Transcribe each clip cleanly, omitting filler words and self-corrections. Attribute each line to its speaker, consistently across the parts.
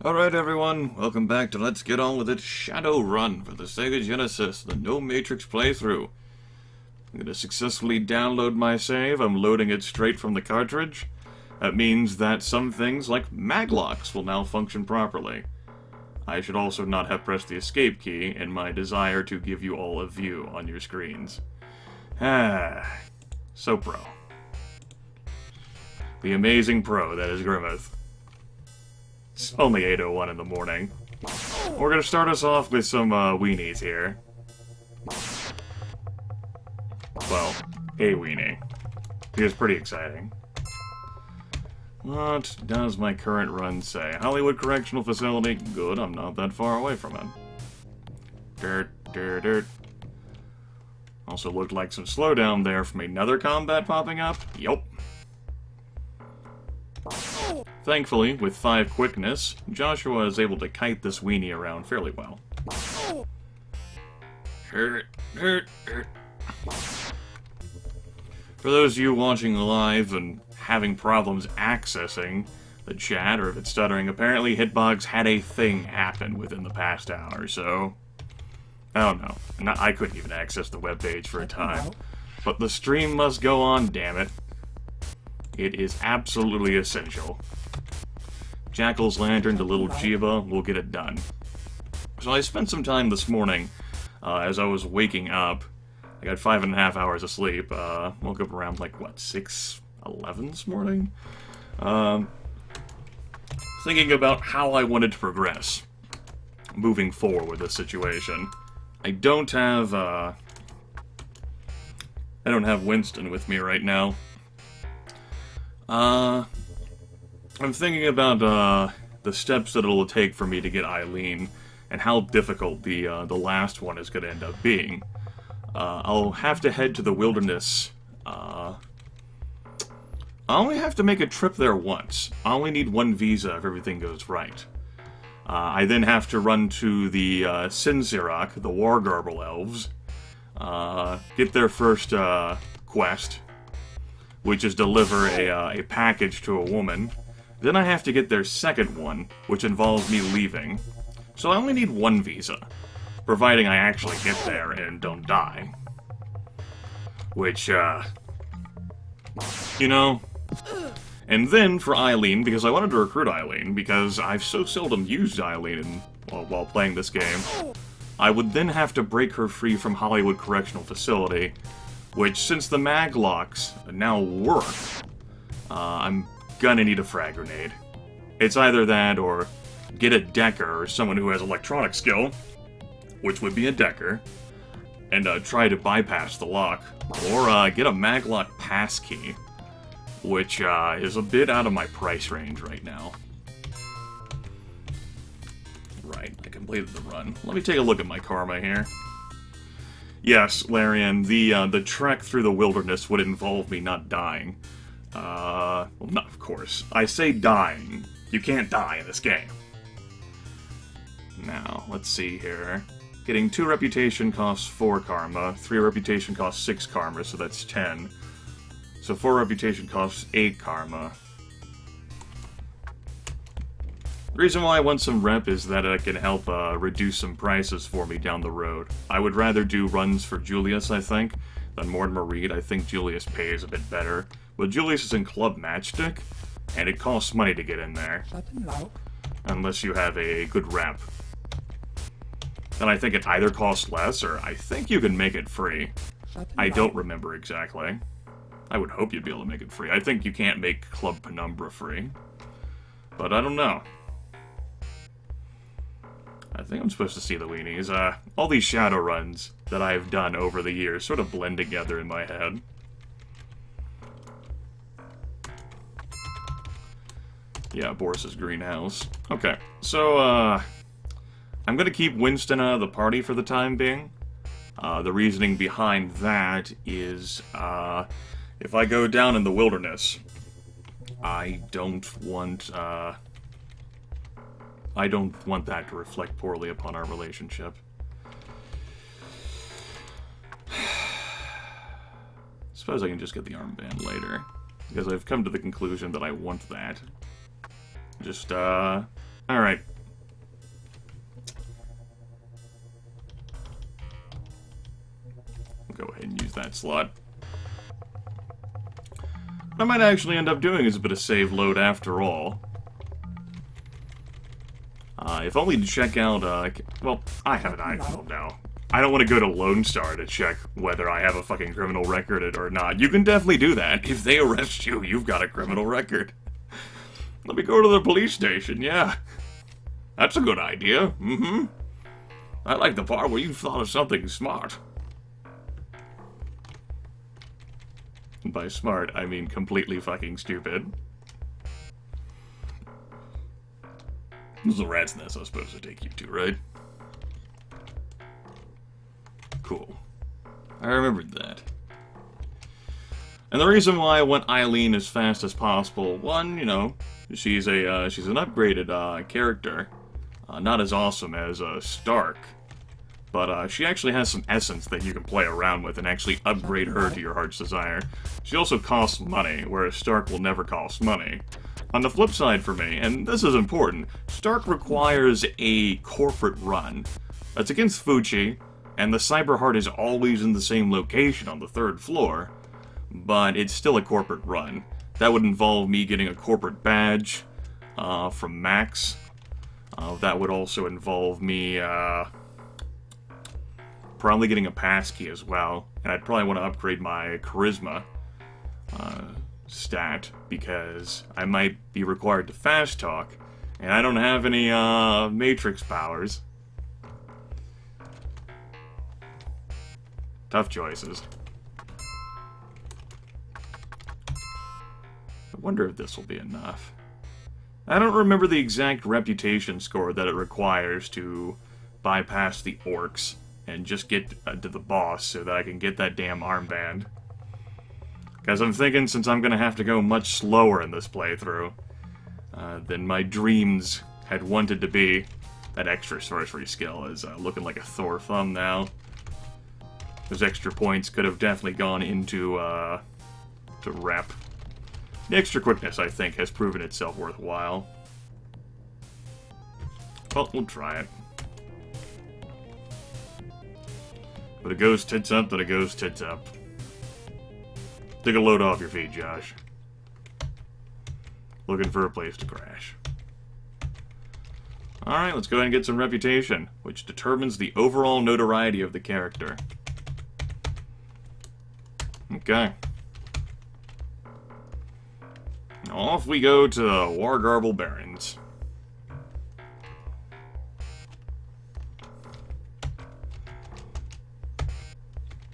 Speaker 1: Alright everyone, welcome back to Let's Get On With It Shadowrun for the Sega Genesis, the No Matrix playthrough. I'm going to successfully download my save. I'm loading it straight from the cartridge. That means that some things like maglocks will now function properly. I should also not have pressed the escape key in my desire to give you all a view on your screens. So pro. The amazing pro that is Grimith. It's only 8:01 in the morning. We're gonna start us off with some weenies here. Well, a weenie. It's pretty exciting. What does my current run say? Hollywood Correctional Facility. Good, I'm not that far away from it. Dirt. Also looked like some slowdown there from another combat popping up. Yup. Thankfully, with 5 quickness, Joshua is able to kite this weenie around fairly well. Hurt. For those of you watching live and having problems accessing the chat, or if it's stuttering, apparently Hitbox had a thing happen within the past hour, so... I don't know. I couldn't even access the webpage for a time. But the stream must go on, damn it. It is absolutely essential. Jackal's Lantern to Little Jiva will get it done. So I spent some time this morning, as I was waking up. I got 5.5 hours of sleep. Woke up around, like, what, 6:11 this morning? Thinking about how I wanted to progress moving forward with this situation. I don't have Winston with me right now. I'm thinking about the steps that it'll take for me to get Eileen, and how difficult the last one is going to end up being. I'll have to head to the wilderness. I only have to make a trip there once. I only need 1 visa if everything goes right. I then have to run to the Sinsirak, the War Garble Elves, get their first quest, which is deliver a package to a woman. Then I have to get their second one, which involves me leaving. So I only need 1 visa, providing I actually get there and don't die. Which, you know... And then for Eileen, because I wanted to recruit Eileen, because I've so seldom used Eileen while playing this game, I would then have to break her free from Hollywood Correctional Facility, which, since the maglocks now work, I'm gonna need a frag grenade. It's either that or get a decker or someone who has electronic skill, which would be a decker, and try to bypass the lock, or get a maglock passkey, which is a bit out of my price range right now. Right, I completed the run. Let me take a look at my karma here. Yes, Larian, the trek through the wilderness would involve me not dying. Well, not of course. I say dying. You can't die in this game. Now, let's see here. Getting 2 reputation costs 4 karma, 3 reputation costs 6 karma, so that's 10. So 4 reputation costs 8 karma. The reason why I want some rep is that it can help reduce some prices for me down the road. I would rather do runs for Julius, I think, than Mortimer Reed. I think Julius pays a bit better. But Julius is in Club Matchstick, and it costs money to get in there. Unless you have a good rep. Then I think it either costs less, or I think you can make it free. I don't remember exactly. I would hope you'd be able to make it free. I think you can't make Club Penumbra free. But I don't know. I think I'm supposed to see the weenies. All these shadow runs that I've done over the years sort of blend together in my head. Yeah, Boris's greenhouse. Okay, so, I'm gonna keep Winston out of the party for the time being. The reasoning behind that is, if I go down in the wilderness, I don't want that to reflect poorly upon our relationship. Suppose I can just get the armband later, because I've come to the conclusion that I want that. Just, I Alright. Go ahead and use that slot. What I might actually end up doing is a bit of save load after all. If only to check out, well, I have an iPhone now. I don't want to go to Lone Star to check whether I have a fucking criminal record or not. You can definitely do that. If they arrest you, you've got a criminal record. Let me go to the police station, yeah. That's a good idea, mm-hmm. I like the part where you thought of something smart. And by smart, I mean completely fucking stupid. This is the rat's nest I was supposed to take you to, right? Cool. I remembered that. And the reason why I want Eileen as fast as possible, one, you know, she's an upgraded character. Not as awesome as Stark. But she actually has some essence that you can play around with and actually upgrade her to your heart's desire. She also costs money, whereas Stark will never cost money. On the flip side for me, and this is important, Stark requires a corporate run. That's against Fuchi, and the cyber heart is always in the same location on the 3rd floor, but it's still a corporate run. That would involve me getting a corporate badge from Max. That would also involve me probably getting a passkey as well, and I'd probably want to upgrade my charisma stat, because I might be required to fast talk, and I don't have any matrix powers. Tough choices. I wonder if this will be enough. I don't remember the exact reputation score that it requires to bypass the orcs and just get to the boss so that I can get that damn armband. Because I'm thinking, since I'm going to have to go much slower in this playthrough than my dreams had wanted to be, that extra sorcery skill is looking like a Thor thumb now. Those extra points could have definitely gone into to rep. The extra quickness, I think, has proven itself worthwhile. Well, we'll try it. But it goes tits up, then it goes tits up. Take a load off your feet, Josh. Looking for a place to crash. Alright, let's go ahead and get some reputation, which determines the overall notoriety of the character. Okay. Off we go to Wargarble Barrens.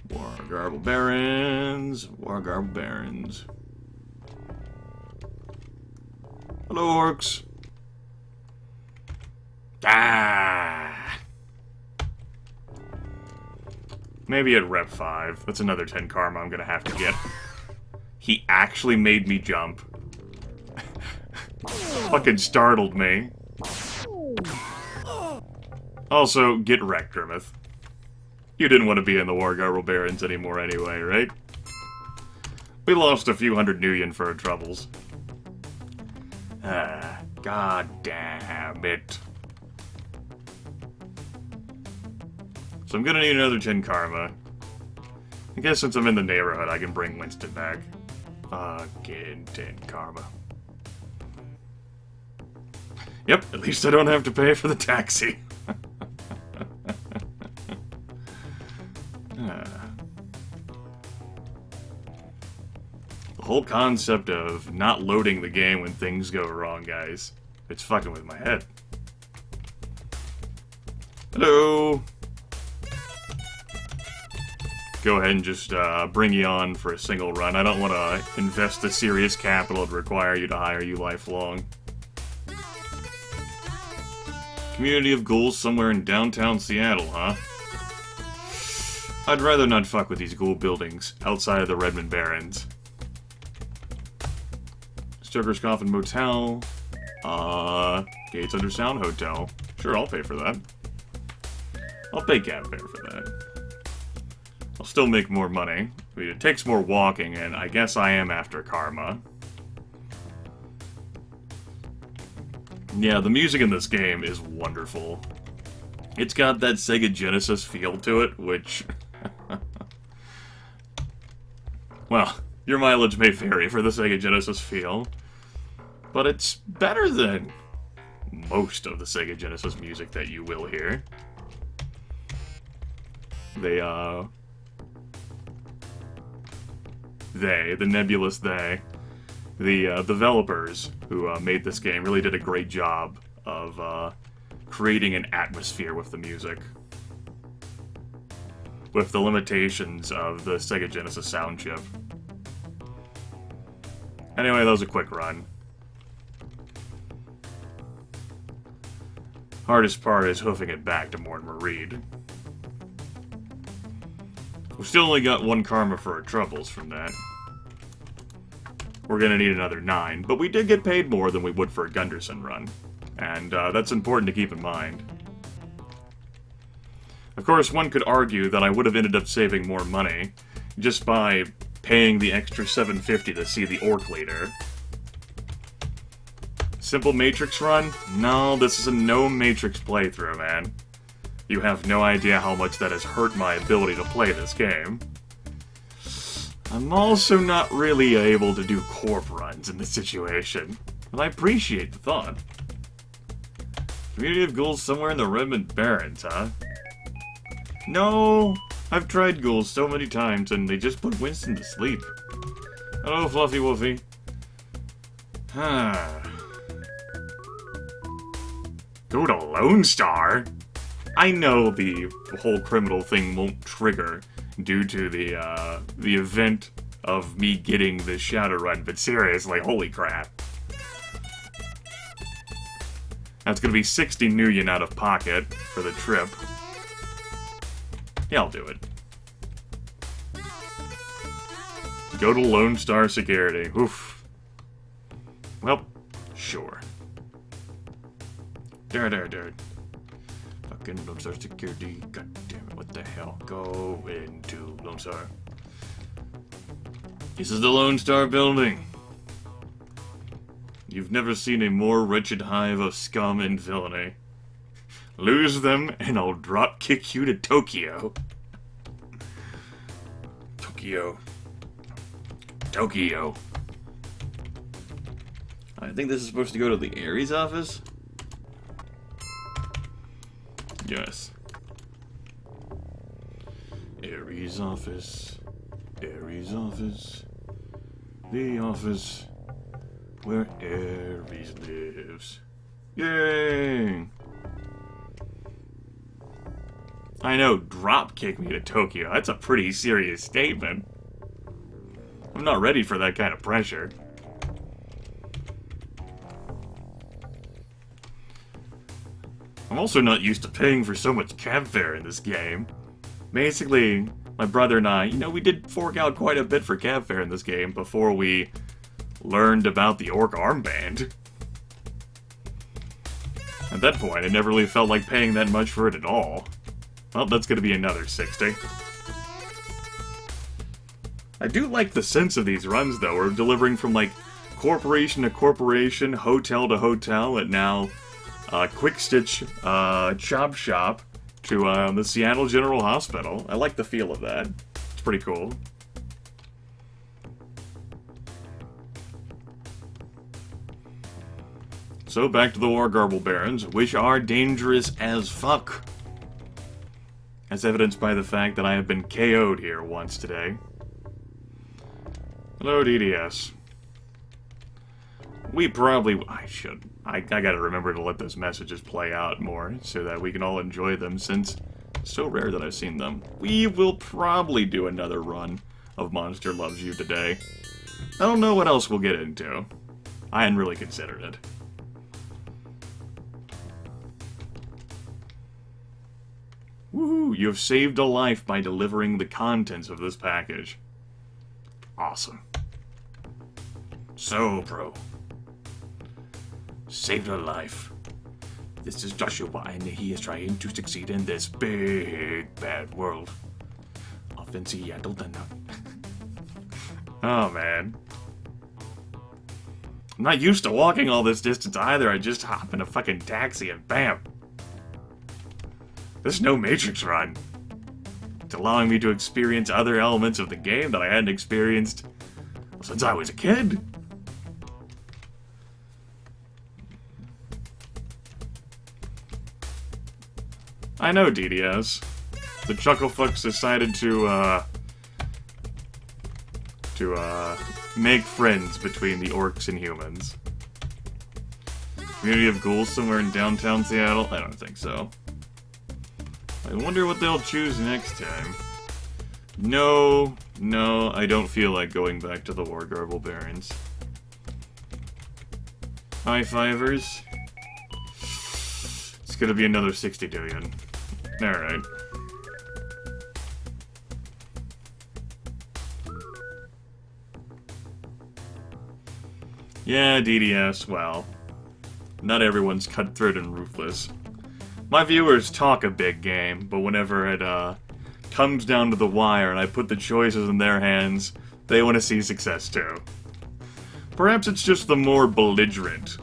Speaker 1: Wargarble Barrens. Wargarble Barrens. Hello, orcs. Ah! Maybe at rep 5. That's another 10 karma I'm gonna have to get. He actually made me jump. Fucking startled me. Also, get wrecked, Grimith. You didn't want to be in the Wargarble Barrens anymore anyway, right? We lost a few hundred Nuyen for our troubles. Ah, god damn it. So I'm gonna need another 10 karma. I guess since I'm in the neighborhood, I can bring Winston back. Again, 10 karma. Yep, at least I don't have to pay for the taxi. The whole concept of not loading the game when things go wrong, guys. It's fucking with my head. Hello! Go ahead and just bring you on for a single run. I don't want to invest the serious capital to require you to hire you lifelong. Community of ghouls somewhere in downtown Seattle, huh? I'd rather not fuck with these ghoul buildings outside of the Redmond Barrens. Stoker's Coffin Motel. Gates Under Sound Hotel. Sure, I'll pay for that. I'll pay cab fare for that. I'll still make more money. I mean, it takes more walking, and I guess I am after karma. Yeah, the music in this game is wonderful. It's got that Sega Genesis feel to it, which... well, your mileage may vary for the Sega Genesis feel, but it's better than most of the Sega Genesis music that you will hear. The nebulous they, the developers who made this game really did a great job of creating an atmosphere with the music, with the limitations of the Sega Genesis sound chip. Anyway, that was a quick run. Hardest part is hoofing it back to Mortimer Reed. We still only got 1 karma for our troubles from that. We're gonna need another 9, but we did get paid more than we would for a Gunderson run, and that's important to keep in mind. Of course, one could argue that I would have ended up saving more money just by paying the extra $750 to see the Orc Leader. Simple Matrix run? No, this is a no Matrix playthrough, man. You have no idea how much that has hurt my ability to play this game. I'm also not really able to do corp runs in this situation, but I appreciate the thought. Community of Ghouls somewhere in the Redmond Barrens, huh? No! I've tried ghouls so many times and they just put Winston to sleep. Hello, Fluffy Woofy. Go to Lone Star? I know the whole criminal thing won't trigger due to the event of me getting the Shadowrun, but seriously, holy crap. That's gonna be 60 new yen out of pocket for the trip. Yeah, I'll do it. Go to Lone Star Security. Oof. Well, sure. There. Fucking Lone Star Security. God damn it, what the hell? Go into Lone Star. This is the Lone Star building. You've never seen a more wretched hive of scum and villainy. Lose them, and I'll drop kick you to Tokyo. Tokyo. I think this is supposed to go to the Ares office? Yes. Ares office. The office where Ares lives. Yay! I know, drop kick me to Tokyo. That's a pretty serious statement. I'm not ready for that kind of pressure. I'm also not used to paying for so much cab fare in this game. Basically, my brother and I, we did fork out quite a bit for cab fare in this game before we learned about the Orc armband. At that point, I never really felt like paying that much for it at all. Well, that's gonna be another 60. I do like the sense of these runs, though. We're delivering from, like, corporation to corporation, hotel to hotel, and now Quick Stitch Chop Shop to the Seattle General Hospital. I like the feel of that. It's pretty cool. So, back to the War Garble Barons, which are dangerous as fuck. As evidenced by the fact that I have been KO'd here once today. Hello, DDS. I gotta remember to let those messages play out more, so that we can all enjoy them, since it's so rare that I've seen them. We will probably do another run of Monster Loves You today. I don't know what else we'll get into. I hadn't really considered it. Woohoo! You have saved a life by delivering the contents of this package. Awesome. So, bro. Saved a life. This is Joshua, and he is trying to succeed in this big, bad world. Off in Seattle, then. Oh, man. I'm not used to walking all this distance either. I just hop in a fucking taxi and bam. This is no Matrix run. It's allowing me to experience other elements of the game that I hadn't experienced since I was a kid. I know, DDS. The Chucklefucks decided to make friends between the orcs and humans. Community of ghouls somewhere in downtown Seattle? I don't think so. I wonder what they'll choose next time. No, I don't feel like going back to the War Garble Barrens. High fivers. It's gonna be another 60 billion. Alright. Yeah, DDS, well, not everyone's cutthroat and ruthless. My viewers talk a big game, but whenever it comes down to the wire and I put the choices in their hands, they want to see success too. Perhaps it's just the more belligerent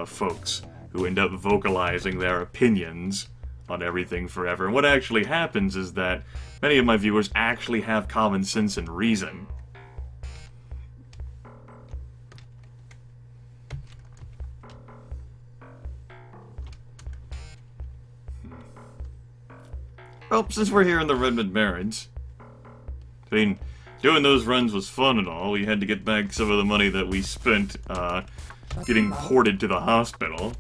Speaker 1: folks who end up vocalizing their opinions on everything forever. And what actually happens is that many of my viewers actually have common sense and reason. Well, since we're here in the Redmond Barrens, I mean, doing those runs was fun and all. We had to get back some of the money that we spent getting ported to the hospital.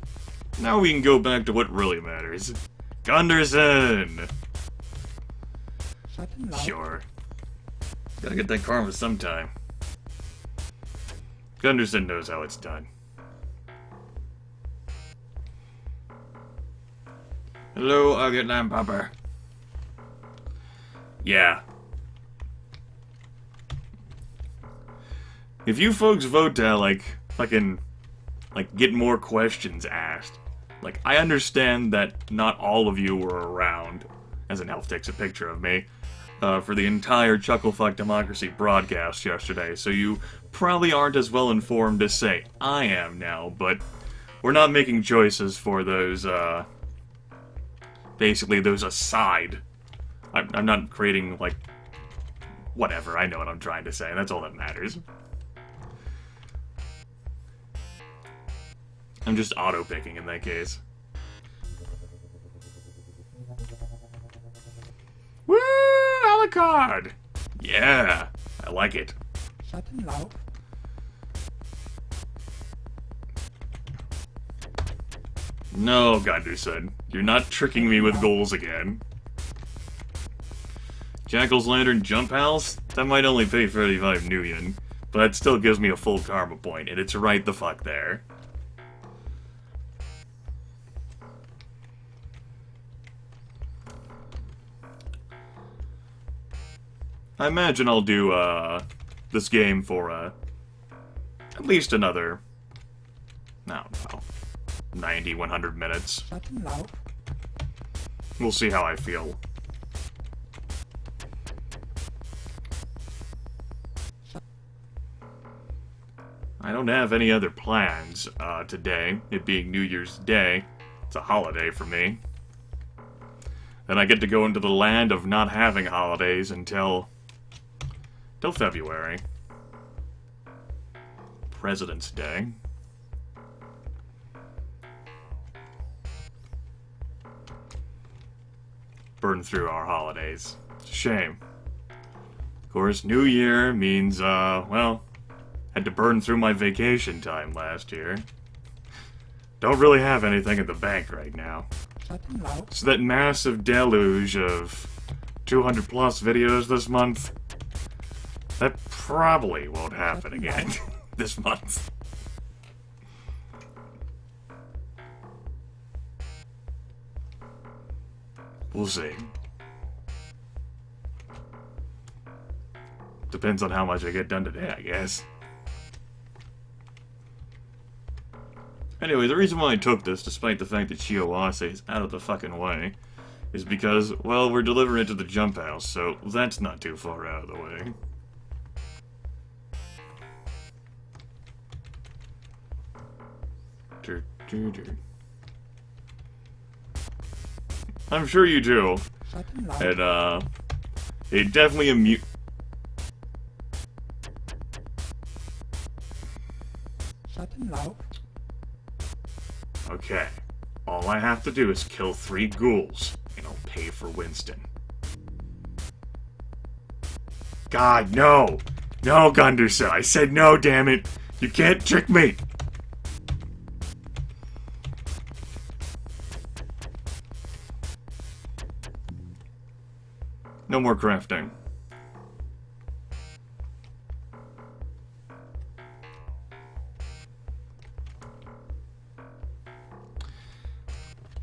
Speaker 1: Now we can go back to what really matters. Gunderson! Sure. Gotta get that karma sometime. Gunderson knows how it's done. Hello, I'll get Lamb Popper. Yeah. If you folks vote to, like, fucking, like, get more questions asked, like, I understand that not all of you were around, as an elf takes a picture of me, for the entire Chucklefuck Democracy broadcast yesterday, so you probably aren't as well informed as, say, I am now, but we're not making choices for those, basically those aside. I'm not creating, like, whatever, I know what I'm trying to say, that's all that matters. I'm just auto-picking in that case. Woo! Alucard! Yeah, I like it. No, Gunderson, you're not tricking me with goals again. Jackal's Lantern Jump House? That might only pay 35 Nuyen, but that still gives me a full karma point, and it's right the fuck there. I imagine I'll do, this game for, at least another, I don't know, 90, 100 minutes. We'll see how I feel. I don't have any other plans, today, it being New Year's Day. It's a holiday for me. Then I get to go into the land of not having holidays until February. President's Day. Burn through our holidays. It's a shame. Of course, New Year means, well, had to burn through my vacation time last year. Don't really have anything in the bank right now. So that massive deluge of 200 plus videos this month, that probably won't happen again this month. We'll see. Depends on how much I get done today, I guess. Anyway, the reason why I took this, despite the fact that Shiawase is out of the fucking way, is because, well, we're delivering it to the jump house, so that's not too far out of the way. I'm sure you do. And, it definitely Okay. All I have to do is kill 3 ghouls, and I'll pay for Winston. God, no! No, Gunderson! I said no, damn it! You can't trick me! No more crafting.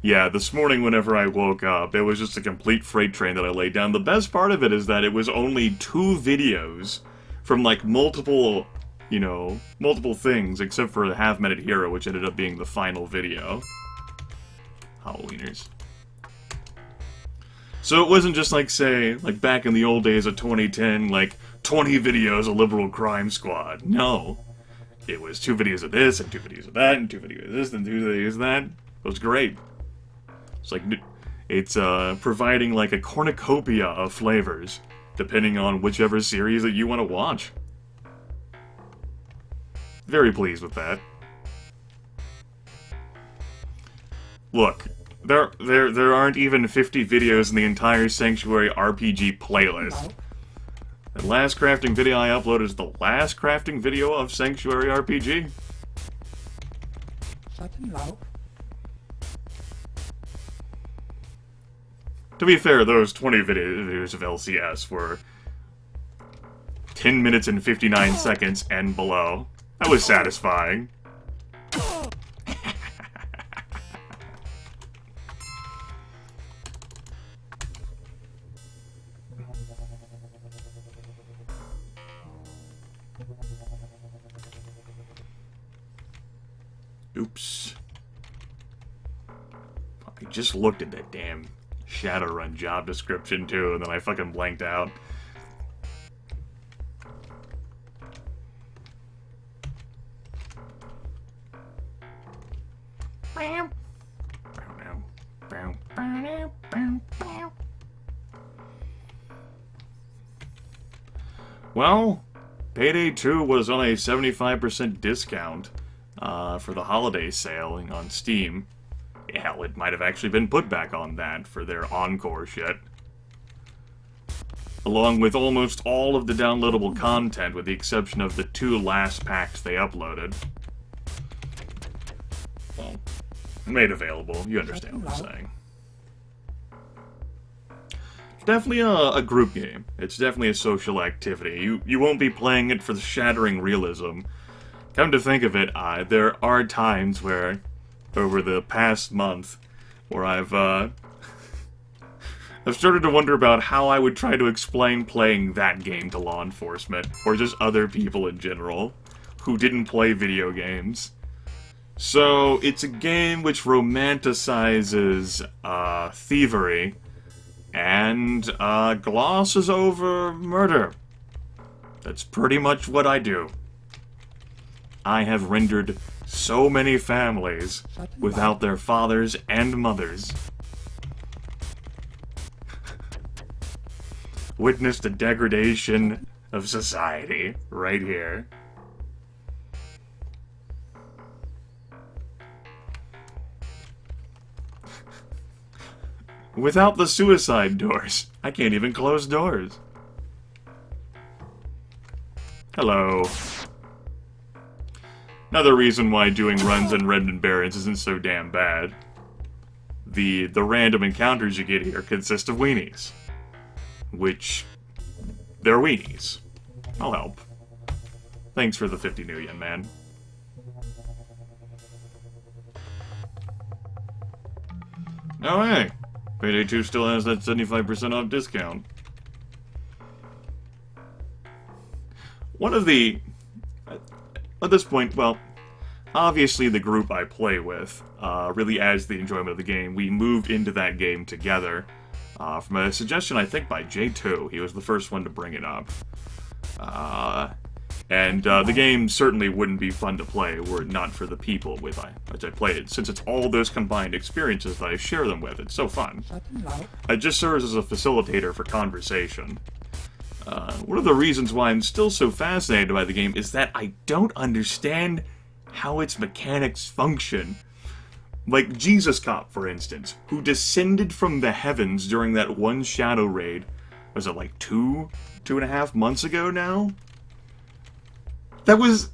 Speaker 1: Yeah, this morning whenever I woke up, it was just a complete freight train that I laid down. The best part of it is that it was only 2 videos from, like, multiple, you know, multiple things, except for the Half-Minute Hero, which ended up being the final video. Halloweeners. So it wasn't just like, say, like back in the old days of 2010, like, 20 videos of Liberal Crime Squad. No. It was 2 videos of this, and 2 videos of that, and 2 videos of this, and 2 videos of that. It was great. It's like, it's providing like a cornucopia of flavors, depending on whichever series that you want to watch. Very pleased with that. Look, there aren't even 50 videos in the entire Sanctuary RPG playlist. The last crafting video I uploaded is the last crafting video of Sanctuary RPG. To be fair, those 20 videos of LCS were 10 minutes and 59 seconds and below. That was satisfying. Oops. I just looked at that damn Shadowrun job description too, and then I fucking blanked out. Well, Payday 2 was on a 75% discount for the holiday sale on Steam. Hell, it might have actually been put back on that for their Encore shit. Along with almost all of the downloadable content, with the exception of the 2 last packs they uploaded. Well, made available. You understand what I'm saying. It's definitely a group game. It's definitely a social activity. You won't be playing it for the shattering realism. Come to think of it, there are times where, over the past month, where I've started to wonder about how I would try to explain playing that game to law enforcement, or just other people in general, who didn't play video games. So, it's a game which romanticizes, thievery, and, glosses over murder. That's pretty much what I do. I have rendered so many families without their fathers and mothers. Witness the degradation of society right here. Without the suicide doors, I can't even close doors. Hello. Another reason why doing runs in Redmond Barrens isn't so damn bad. The random encounters you get here consist of weenies. Which, they're weenies. I'll help. Thanks for the 50 new yen, man. Oh hey, Payday 2 still has that 75% off discount. One of the... At this point, well, obviously the group I play with really adds the enjoyment of the game. We moved into that game together from a suggestion, I think, by J2. He was the first one to bring it up. And the game certainly wouldn't be fun to play were it not for the people with which I play it, since it's all those combined experiences that I share them with. It's so fun. It just serves as a facilitator for conversation. One of the reasons why I'm still so fascinated by the game is that I don't understand how its mechanics function. Like Jesus Cop, for instance, who descended from the heavens during that one Shadow raid. Was it like 2.5 months ago now? That was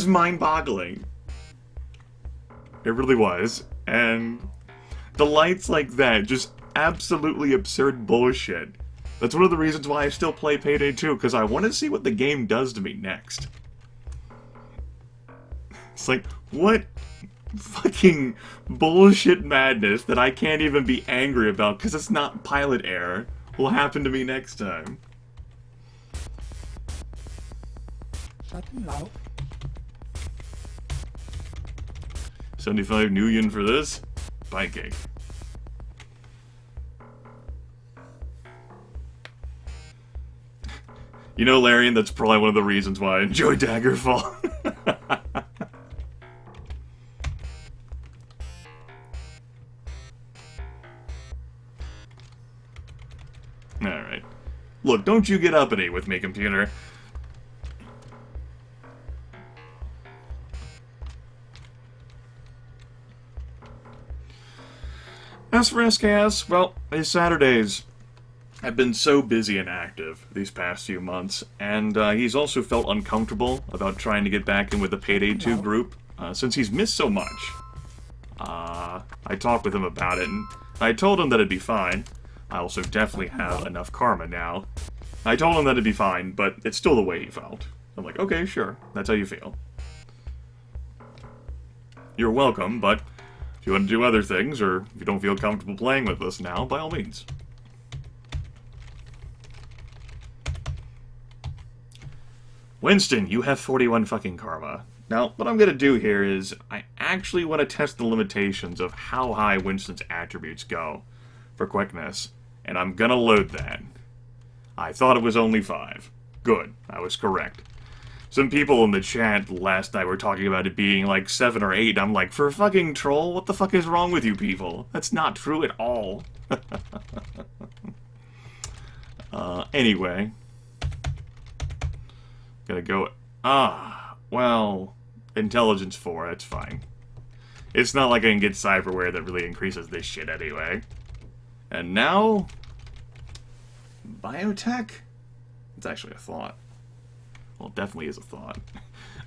Speaker 1: mind-boggling. It really was. And the lights like that, just absolutely absurd bullshit. That's one of the reasons why I still play Payday 2, because I want to see what the game does to me next. It's like, what fucking bullshit madness that I can't even be angry about because it's not pilot error will happen to me next time. 75 new yen for this? Pancake. You know, Larian, that's probably one of the reasons why I enjoy Daggerfall. Alright. Look, don't you get uppity with me, computer. As for SKS, well, his Saturdays have been so busy and active these past few months, and he's also felt uncomfortable about trying to get back in with the Payday 2 group, since he's missed so much. I talked with him about it, and I told him that it'd be fine. I also definitely have enough karma now. I told him that it'd be fine, but it's still the way he felt. I'm like, okay, sure, that's how you feel. You're welcome, but if you want to do other things, or if you don't feel comfortable playing with us now, by all means. Winston, you have 41 fucking karma. Now, what I'm going to do here is, I actually want to test the limitations of how high Winston's attributes go for quickness, and I'm going to load that. I thought it was only 5. Good, I was correct. Some people in the chat last night were talking about it being like 7 or 8. I'm like, for a fucking troll? What the fuck is wrong with you people? That's not true at all. Anyway. Gonna go... well... Intelligence 4, that's fine. It's not like I can get cyberware that really increases this shit anyway. And now... Biotech? It's actually a thought. Well, it definitely is a thought.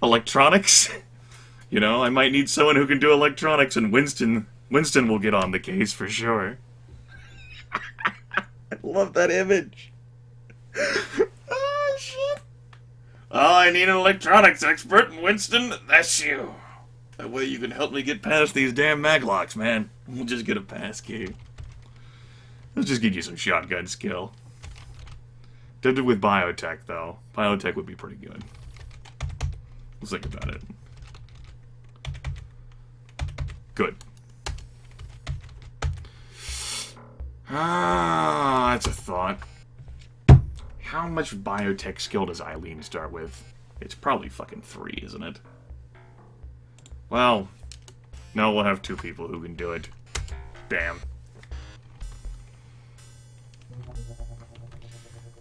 Speaker 1: Electronics? You know, I might need someone who can do electronics, and Winston will get on the case for sure. I love that image. Oh, shit. Oh, I need an electronics expert, and Winston, that's you. That way you can help me get past these damn maglocks, man. We'll just get a pass key. Let's just give you some shotgun skill. Tempted with biotech, though. Biotech would be pretty good. Let's think about it. Good. That's a thought. How much biotech skill does Eileen start with? It's probably fucking 3, isn't it? Well, no, we'll have 2 people who can do it. Damn.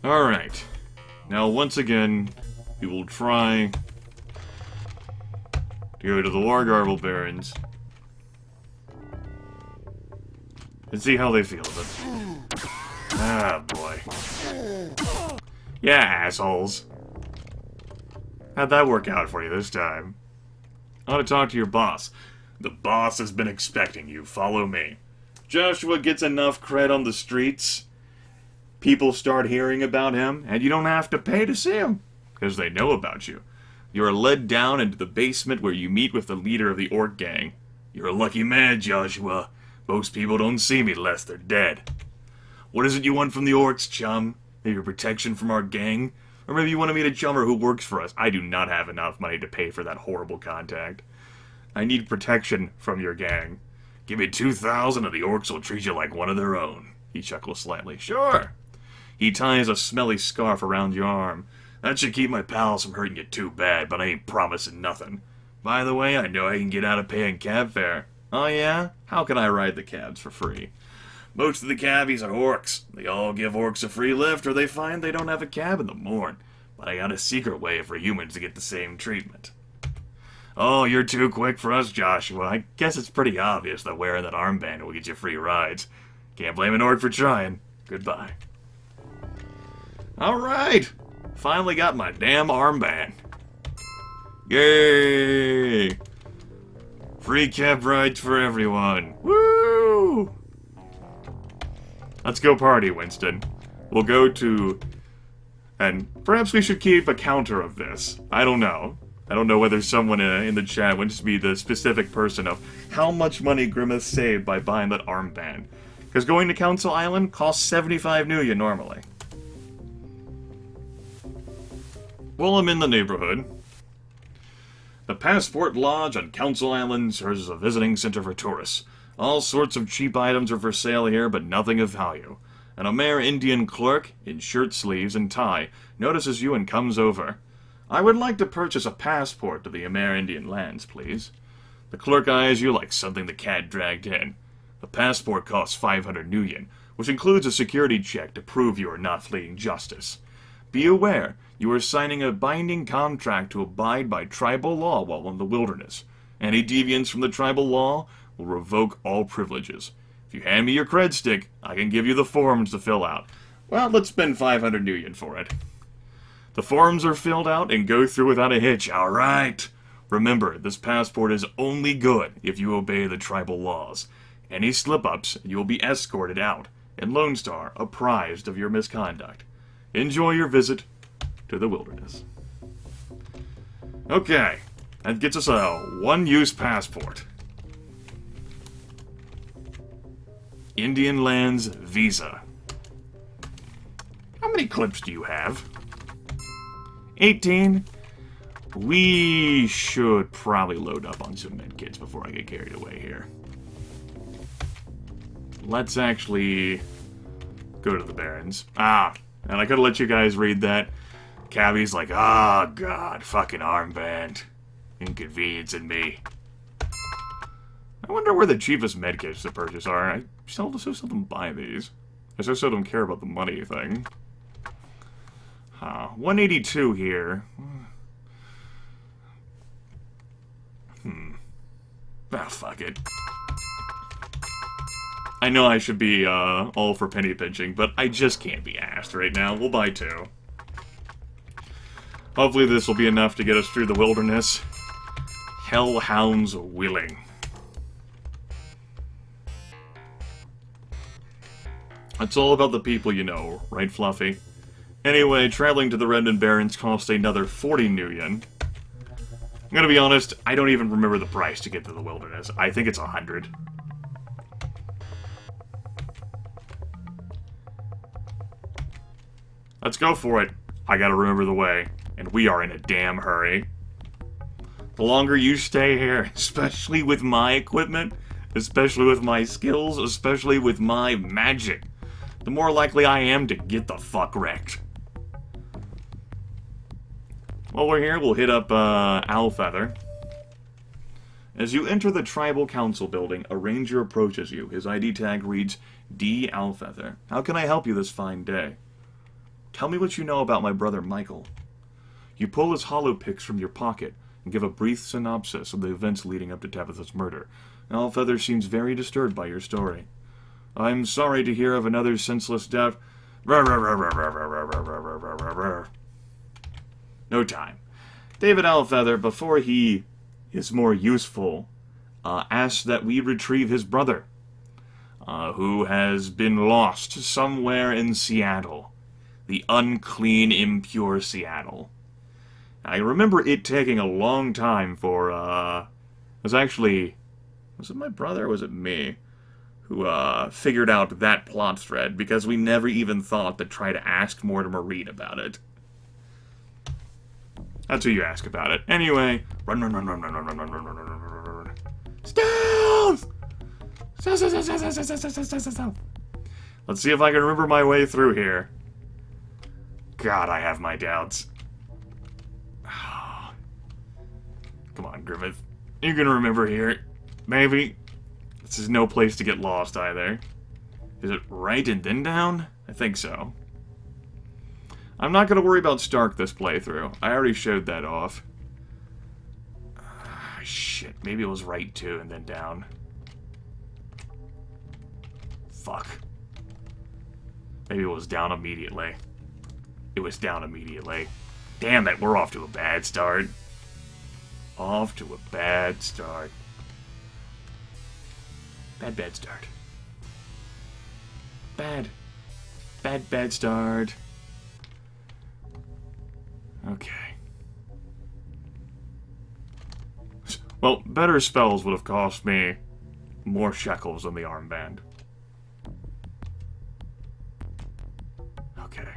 Speaker 1: Alright. Now, once again, we will try to go to the Wargarble Barons and see how they feel about it. Ah, boy. Yeah, assholes. How'd that work out for you this time? I want to talk to your boss. The boss has been expecting you. Follow me. Joshua gets enough cred on the streets. People start hearing about him, and you don't have to pay to see him, because they know about you. You are led down into the basement where you meet with the leader of the orc gang. You're a lucky man, Joshua. Most people don't see me unless they're dead. What is it you want from the orcs, chum? Maybe protection from our gang? Or maybe you want to meet a chummer who works for us? I do not have enough money to pay for that horrible contact. I need protection from your gang. Give me 2,000 and the orcs will treat you like one of their own. He chuckles slightly. Sure. He ties a smelly scarf around your arm. That should keep my pals from hurting you too bad, but I ain't promising nothing. By the way, I know I can get out of paying cab fare. Oh yeah? How can I ride the cabs for free? Most of the cabbies are orcs. They all give orcs a free lift, or they find they don't have a cab in the morn. But I got a secret way for humans to get the same treatment. Oh, you're too quick for us, Joshua. I guess it's pretty obvious that wearing that armband will get you free rides. Can't blame an orc for trying. Goodbye. Alright! Finally got my damn armband. Yay! Free cab rides for everyone. Woo! Let's go party, Winston. We'll go to... And perhaps we should keep a counter of this. I don't know. I don't know whether someone in the chat wants to be the specific person of how much money Grimith saved by buying that armband. Because going to Council Island costs 75 Nuya normally. Well, I'm in the neighborhood. The Passport Lodge on Council Island serves as a visiting center for tourists. All sorts of cheap items are for sale here, but nothing of value. An Amerindian clerk, in shirt sleeves and tie, notices you and comes over. I would like to purchase a passport to the Amerindian lands, please. The clerk eyes you like something the cat dragged in. The passport costs 500 Nuyen, which includes a security check to prove you are not fleeing justice. Be aware, you are signing a binding contract to abide by tribal law while in the wilderness. Any deviance from the tribal law will revoke all privileges. If you hand me your cred stick, I can give you the forms to fill out. Well, let's spend 500 Nuyen for it. The forms are filled out and go through without a hitch, alright? Remember, this passport is only good if you obey the tribal laws. Any slip-ups, you will be escorted out, and Lone Star apprised of your misconduct. Enjoy your visit to the wilderness. Okay, that gets us a one-use passport. Indian Lands Visa. How many clips do you have? 18? We should probably load up on some medkits before I get carried away here. Let's actually go to the Barrens. Ah, and I could have let you guys read that. Cabbie's like, oh god, fucking armband. Inconveniencing me. I wonder where the cheapest medkits to purchase are. I so seldom buy these. I so seldom care about the money thing. 182 here. Ah, fuck it. I know I should be all for penny pinching, but I just can't be asked right now. We'll buy 2. Hopefully this will be enough to get us through the wilderness. Hellhounds willing. It's all about the people you know, right, Fluffy? Anyway, traveling to the Redmond Barrens cost another 40 Nuyen. I'm gonna be honest, I don't even remember the price to get to the wilderness. I think it's 100. Let's go for it. I gotta remember the way. And we are in a damn hurry. The longer you stay here, especially with my equipment, especially with my skills, especially with my magic, the more likely I am to get the fuck wrecked. While we're here, we'll hit up Owlfeather. As you enter the Tribal Council building, a ranger approaches you. His ID tag reads, D. Owlfeather. How can I help you this fine day? Tell me what you know about my brother Michael. You pull his holopix from your pocket and give a brief synopsis of the events leading up to Tabitha's murder. Owlfeather seems very disturbed by your story. I'm sorry to hear of another senseless death. No time. David Owlfeather, before he is more useful, asks that we retrieve his brother, who has been lost somewhere in Seattle. The unclean, impure Seattle. I remember it taking a long time for, was it my brother or was it me? Who, figured out that plot thread, because we never even thought to try to ask Mortimer Reed about it. That's who you ask about it. Anyway, run. Stealth! Stealth! Let's see if I can remember my way through here. God, I have my doubts. Come on, Grimith. You're gonna remember here. Maybe. This is no place to get lost either. Is it right and then down? I think so. I'm not gonna worry about Stark this playthrough. I already showed that off. Shit, maybe it was right too and then down. Fuck. Maybe it was down immediately. It was down immediately. Damn it, we're off to a bad start. Off to a bad start. Bad start. Bad start. Okay. Well, better spells would have cost me more shekels than the armband. Okay.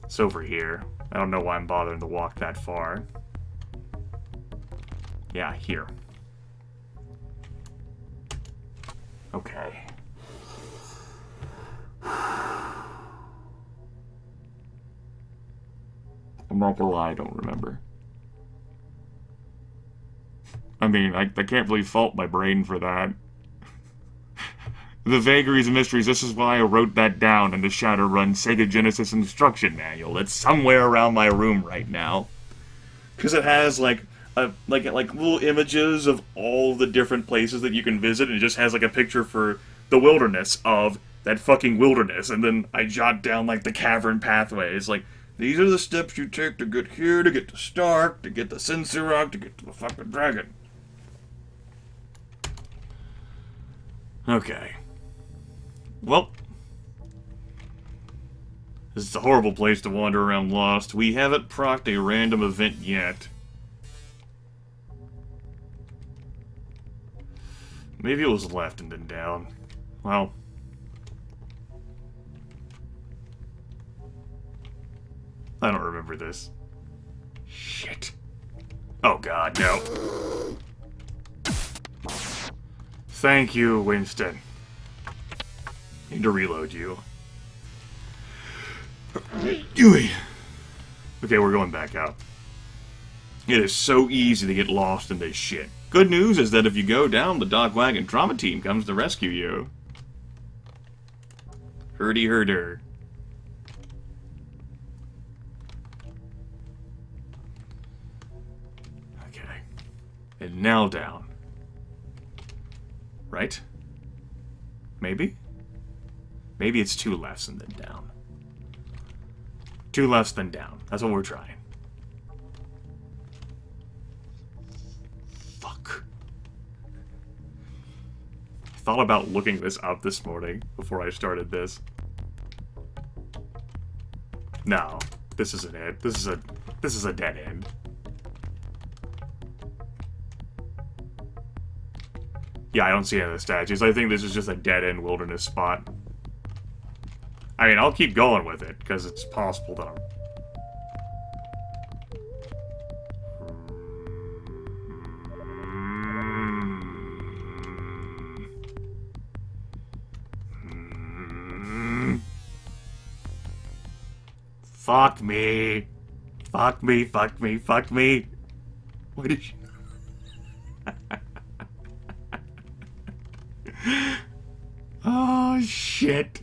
Speaker 1: It's over here. I don't know why I'm bothering to walk that far. Yeah, here. Okay. I'm not gonna lie, I don't remember. I mean, I can't really fault my brain for that. The vagaries and mysteries, this is why I wrote that down in the Shadowrun Sega Genesis instruction manual. It's somewhere around my room right now. Because it has, like little images of all the different places that you can visit, and it just has, like, a picture for the wilderness of that fucking wilderness, and then I jot down, like, the cavern pathways, like, these are the steps you take to get here, to get to Stark, to get to Sincerok, to get to the fucking dragon. Okay. Well. This is a horrible place to wander around lost. We haven't procced a random event yet. Maybe it was left and then down. Well. I don't remember this. Shit. Oh god, no. Thank you, Winston. Need to reload you. Okay, we're going back out. It is so easy to get lost in this shit. Good news is that if you go down, the Dogwagon Trauma Team comes to rescue you. Herdy herder. Okay. And now down. Right? Maybe? Maybe it's 2 lefts and then down. 2 lefts, then down. That's what we're trying. Fuck. I thought about looking this up this morning before I started this. No, this isn't it. This is a dead end. Yeah, I don't see any of the statues. I think this is just a dead-end wilderness spot. I mean, I'll keep going with it, because it's possible that I'm... Fuck me. Fuck me, fuck me, fuck me. What did you... Oh, shit.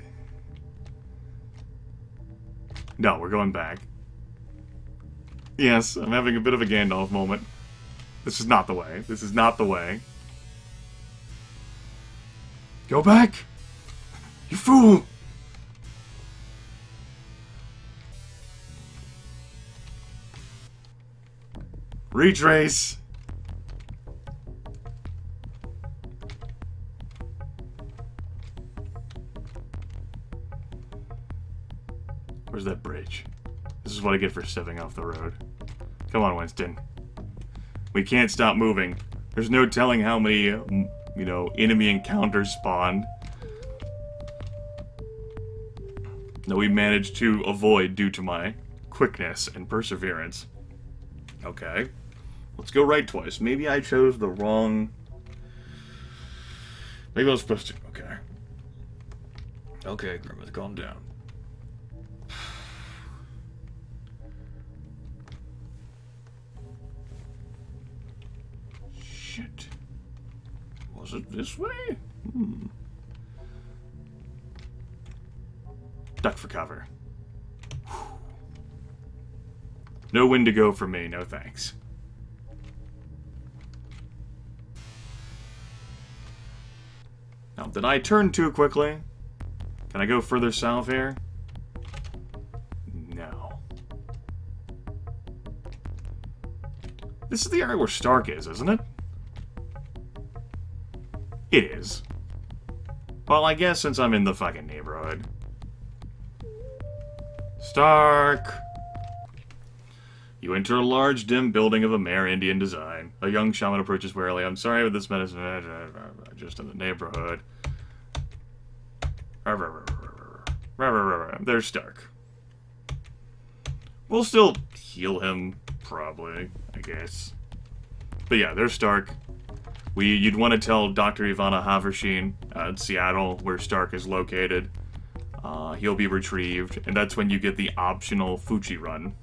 Speaker 1: No, we're going back. Yes, I'm having a bit of a Gandalf moment. This is not the way. This is not the way. Go back! You fool! Retrace! Where's that bridge? This is what I get for stepping off the road. Come on, Winston. We can't stop moving. There's no telling how many, you know, enemy encounters spawn that we managed to avoid due to my quickness and perseverance. Okay. Let's go right twice. Maybe I chose the wrong... Maybe I was supposed to... Okay. Okay, Grimith, calm down. Shit. Was it this way? Duck for cover. No Wendigo for me, no thanks. Now, did I turn too quickly? Can I go further south here? No. This is the area where Stark is, isn't it? It is. Well, I guess since I'm in the fucking neighborhood. Stark! You enter a large, dim building of Amerindian design. A young shaman approaches warily. I'm sorry with this medicine. Just in the neighborhood. There's Stark. We'll still heal him, probably, I guess. But yeah, there's Stark. You'd want to tell Dr. Ivana Haversheen in Seattle, where Stark is located. He'll be retrieved, and that's when you get the optional Fuji run.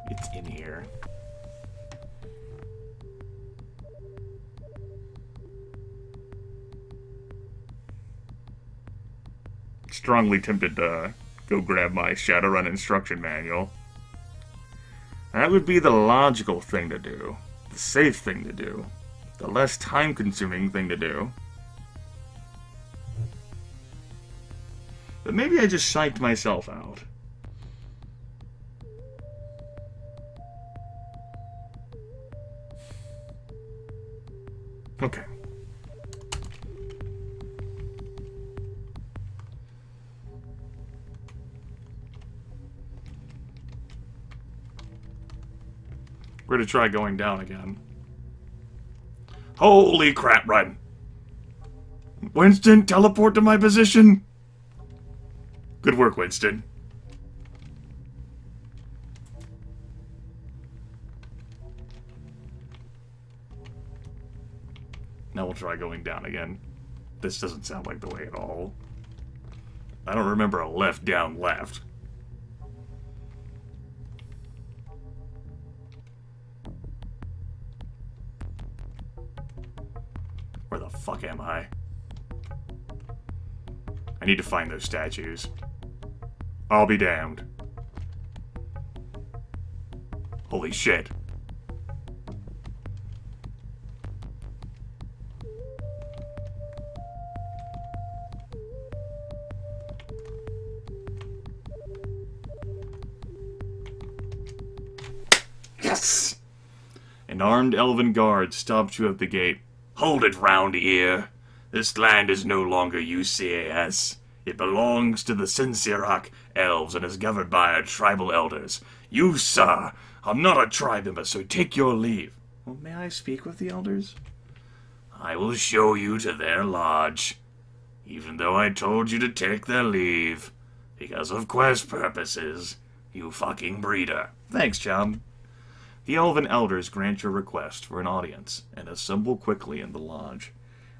Speaker 1: It's in here. Strongly tempted to go grab my Shadowrun instruction manual. That would be the logical thing to do. The safe thing to do. The less time-consuming thing to do. But maybe I just psyched myself out. Okay. We're gonna try going down again. Holy crap, run! Winston, teleport to my position! Good work, Winston. Now we'll try going down again. This doesn't sound like the way at all. I don't remember a left, down, left. Where the fuck am I? I need to find those statues. I'll be damned. Holy shit. Yes! An armed elven guard stops you at the gate. Hold it, round ear. This land is no longer UCAS. It belongs to the Sinsirak elves and is governed by our tribal elders. You, sir, are not a tribe member, so take your leave. Well, may I speak with the elders? I will show you to their lodge. Even though I told you to take their leave. Because of quest purposes. You fucking breeder. Thanks, chum. The elven elders grant your request for an audience and assemble quickly in the lodge.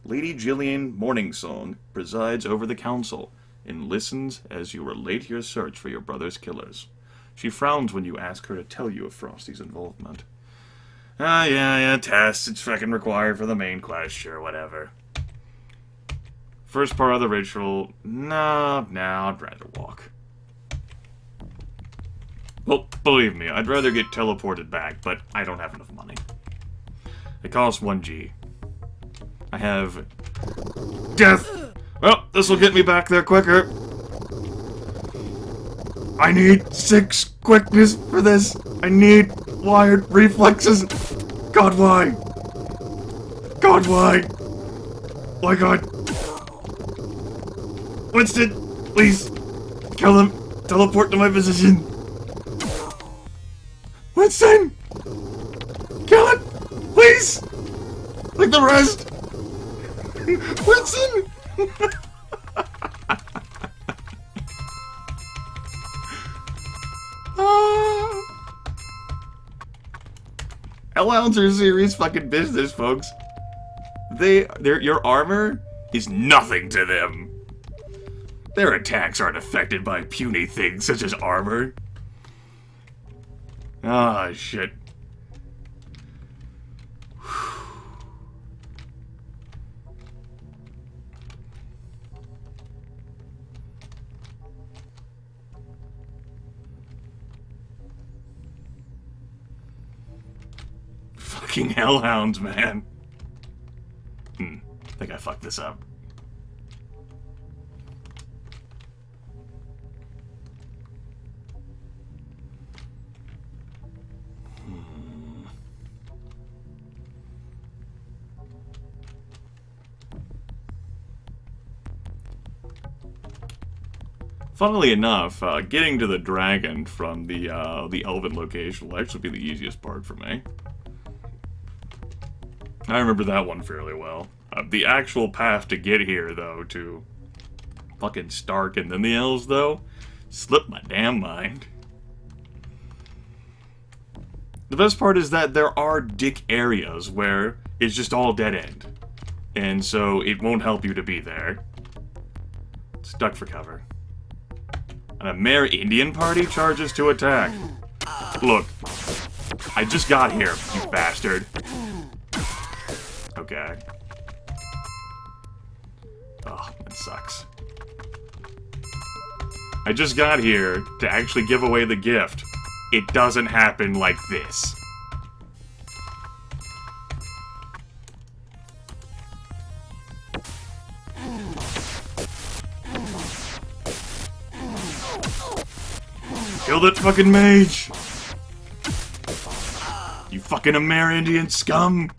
Speaker 1: Lady Jillian Morningsong presides over the council and listens as you relate your search for your brother's killers. She frowns when you ask her to tell you of Frosty's involvement. Yeah, tests, it's fucking required for the main quest, sure, whatever. First part of the ritual, no, I'd rather walk. Well, believe me, I'd rather get teleported back, but I don't have enough money. It costs 1G. I have... death! Well, this'll get me back there quicker. I need 6 quickness for this. I need wired reflexes. God, why? God, why? My God. Winston, please. Kill him. Teleport to my position. Winston! Kill it! Please! Like the rest! Winston! L-Hounds are serious fucking business, folks. Your armor is nothing to them. Their attacks aren't affected by puny things such as armor. Ah, shit. Fucking hellhounds, man. I think I fucked this up. Funnily enough, getting to the dragon from the elven location will actually be the easiest part for me. I remember that one fairly well. The actual path to get here, though, to fucking Stark and then the elves, though, slipped my damn mind. The best part is that there are dick areas where it's just all dead end. And so it won't help you to be there. It's duck for cover. And a Mare Indian party charges to attack. Look, I just got here, you bastard. Okay. Oh, that sucks. I just got here to actually give away the gift. It doesn't happen like this. Kill that fucking mage! You fucking Amerindian scum!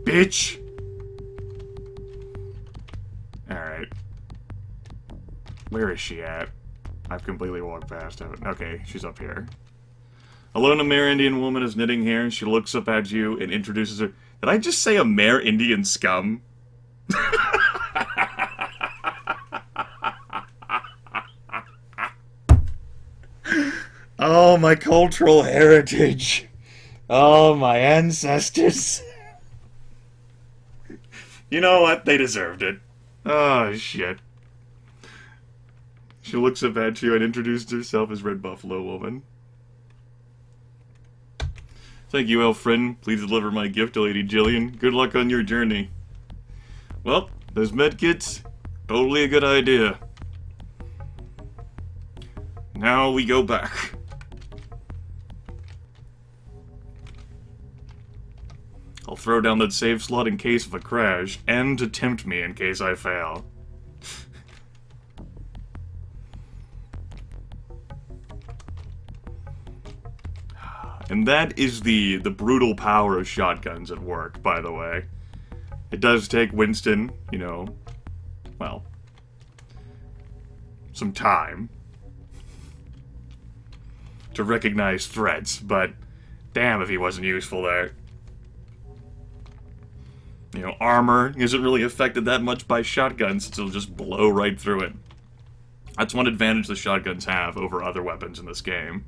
Speaker 1: Bitch! Alright. Where is she at? I've completely walked past it. Okay, she's up here. A lone Amerindian woman is knitting hair, and she looks up at you and introduces her. Did I just say Amerindian scum? Oh, my cultural heritage. Oh, my ancestors. You know what? They deserved it. Oh, shit. She looks up at you and introduces herself as Red Buffalo Woman. Thank you, elf friend. Please deliver my gift to Lady Jillian. Good luck on your journey. Well, those medkits, totally a good idea. Now we go back. I'll throw down that save slot in case of a crash, and to tempt me in case I fail. And that is the brutal power of shotguns at work, by the way. It does take Winston, you know, well, some time to recognize threats, but damn if he wasn't useful there. You know, armor isn't really affected that much by shotguns, since it'll just blow right through it. That's one advantage the shotguns have over other weapons in this game.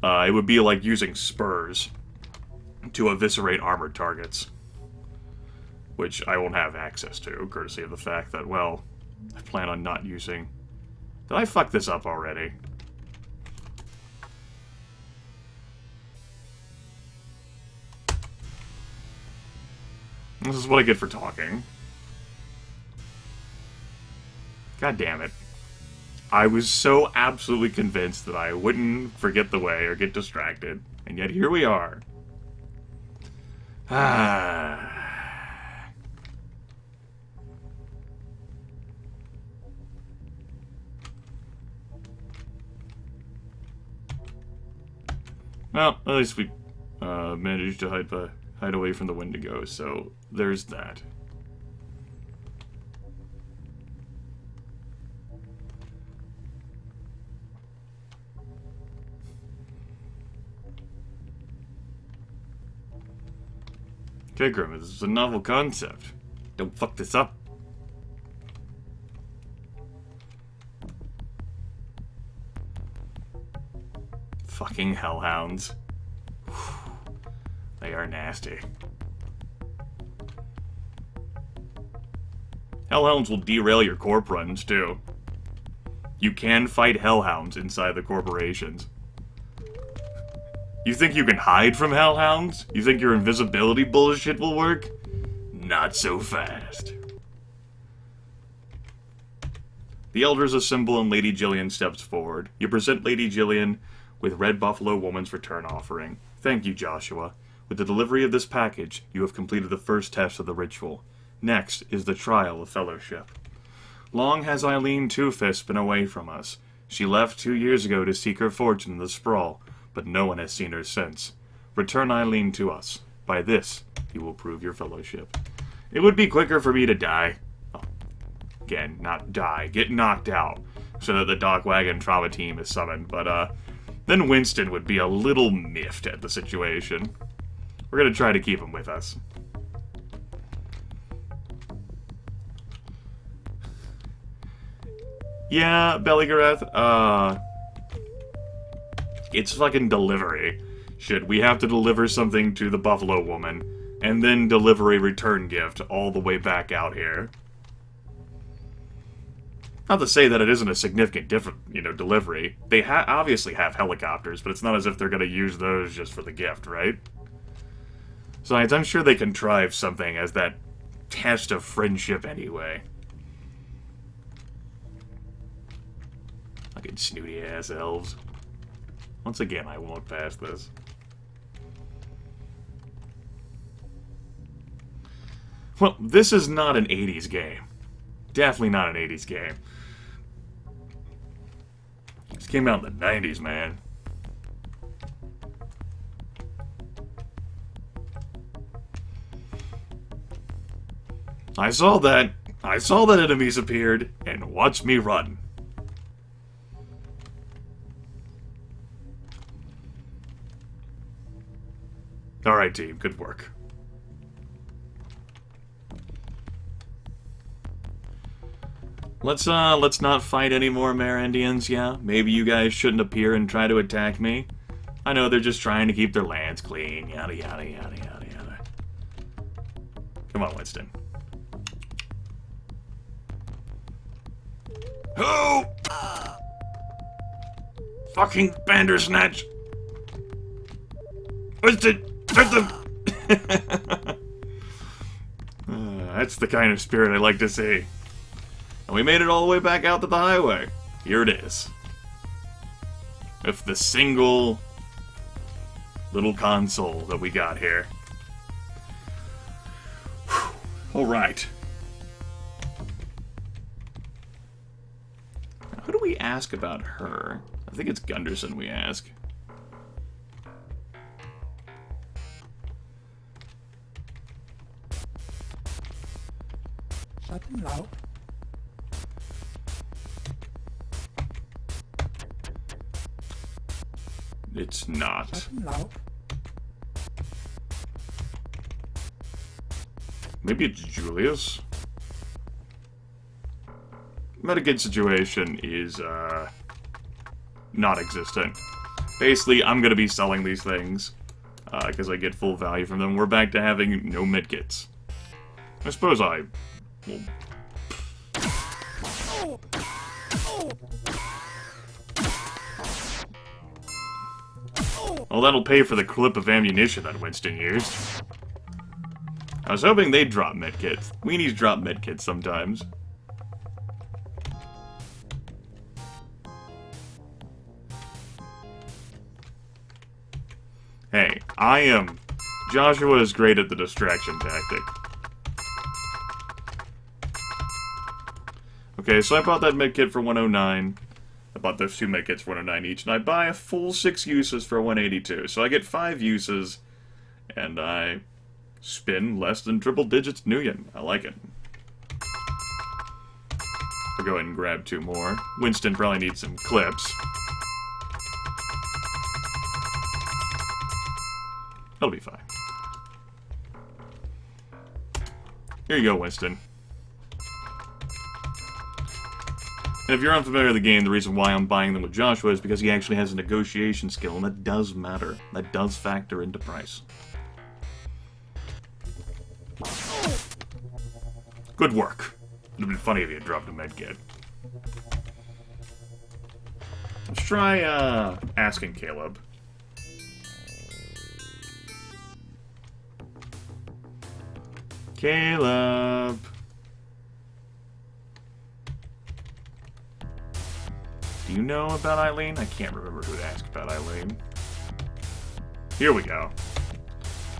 Speaker 1: It would be like using spurs to eviscerate armored targets, which I won't have access to, courtesy of the fact that, well, I plan on not using... Did I fuck this up already? This is what I get for talking. God damn it. I was so absolutely convinced that I wouldn't forget the way or get distracted, and yet here we are. Ah. Well, at least we managed to hide away from the Wendigo, so there's that. Okay, Grimith, this is a novel concept. Don't fuck this up. Fucking hellhounds. They are nasty. Hellhounds will derail your corp runs, too. You can fight hellhounds inside the corporations. You think you can hide from hellhounds? You think your invisibility bullshit will work? Not so fast. The elders assemble and Lady Jillian steps forward. You present Lady Jillian with Red Buffalo Woman's return offering. Thank you, Joshua. With the delivery of this package, you have completed the first test of the ritual. Next is the trial of fellowship. Long has Eileen Two-Fist been away from us. She left 2 years ago to seek her fortune in the sprawl, but no one has seen her since. Return Eileen to us. By this, you will prove your fellowship. It would be quicker for me to die. Oh, again, not die, get knocked out, so that the Dock Wagon trauma team is summoned, but, then Winston would be a little miffed at the situation. We're gonna try to keep him with us. Yeah, Belligareth, it's fucking delivery. Shit, we have to deliver something to the Buffalo Woman, and then deliver a return gift all the way back out here. Not to say that it isn't a significant delivery. They obviously have helicopters, but it's not as if they're gonna use those just for the gift, right? Besides, I'm sure they contrive something as that test of friendship anyway. Fucking snooty-ass elves. Once again, I won't pass this. Well, this is not an 80s game. Definitely not an 80s game. This came out in the 90s, man. I saw that. I saw that enemies appeared, and watched me run. Alright, team. Good work. Let's not fight any more Marandians, yeah? Maybe you guys shouldn't appear and try to attack me. I know they're just trying to keep their lands clean, yada yada yada yada yada. Come on, Winston. Oh! Fucking Bandersnatch! Winston! That's the kind of spirit I like to see. And we made it all the way back out to the highway. Here it is. With the single little console that we got here. Alright. Who do we ask about her? I think it's Gunderson we ask. It's not. Maybe it's Julius? Metagame situation is, non-existent. Basically, I'm gonna be selling these things, because I get full value from them. We're back to having no medkits. I suppose I will... Well, that'll pay for the clip of ammunition that Winston used. I was hoping they'd drop medkits. Weenies drop medkits sometimes. Hey, Joshua is great at the distraction tactic. Okay, so I bought that medkit for 109. I bought those 2 medkits for 109 each, and I buy a full 6 uses for 182. So I get 5 uses, and I spin less than triple digits Nuyen. I like it. I'll go ahead and grab 2 more. Winston probably needs some clips. That'll be fine. Here you go, Winston. And if you're unfamiliar with the game, the reason why I'm buying them with Joshua is because he actually has a negotiation skill, and that does matter. That does factor into price. Good work. It would have been funny if you had dropped a medkit. Let's try, asking Caleb. Caleb! Do you know about Eileen? I can't remember who to ask about Eileen. Here we go.